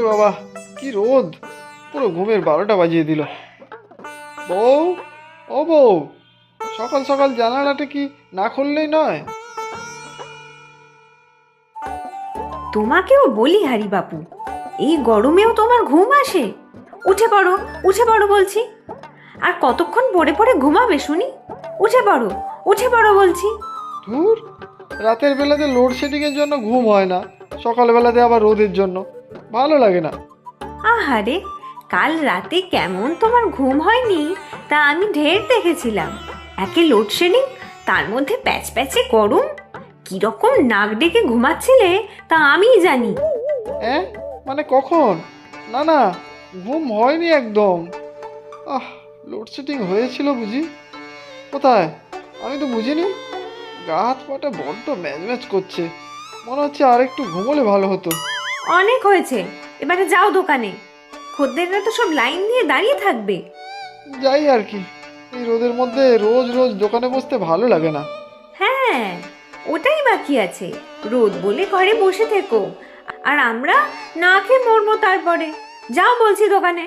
ওরে বাবা, কি রোদ! পুরো ঘুমের 12টা বাজিয়ে দিল। বউ, ও বউ, সকাল সকাল জানালাটা কি না খুললেই নয়? তোমাকেও বলি হারি বাপু, এই গরমেও তোমার ঘুম আসে? উঠে পড়ো, উঠে পড়ো বলছি। আর কতক্ষণ পড়ে পড়ে ঘুমাবে শুনি? উঠে পড়ো, উঠে পড়ো বলছি। ধুর, রাতের বেলাতে লোডশেডিংয়ের জন্য ঘুম হয় না, সকালবেলাতে আবার রোদের জন্য ভালো লাগে না। আহারে, কাল রাতে কেমন তোমার ঘুম হয়নি তা আমি ঢের দেখেছিলাম। একে লোডশেডিং, তার মধ্যে প্যাচ প্যাচে গরম, কিরকম নাক ডেকে ঘুমাচ্ছিলে তা আমিই জানি। হ্যাঁ, মানে কখন? না না, ঘুম হয়নি একদম। আহ, লোডশেডিং হয়েছিল বুঝি? কোথায়? আমি তো বুঝিনি। গা হাত পাটা বড্ড ম্যাজ ম্যাজ করছে, মনে হচ্ছে আর একটু ঘুমোলে ভালো হতো। অনেক হয়েছে, এবারে যাও দোকানে। খদ্দেররা তো সব লাইন দিয়ে দাঁড়িয়ে থাকবে। যাই আর কি, এই রোদের মধ্যে রোজ রোজ দোকানে বসতে ভালো লাগে না। হ্যাঁ, ওটাই বাকি আছে। রোদ বলে ঘরে বসে থেকো, আর আমরা না খেয়ে মরবো তারপরে। যাও বলছি দোকানে।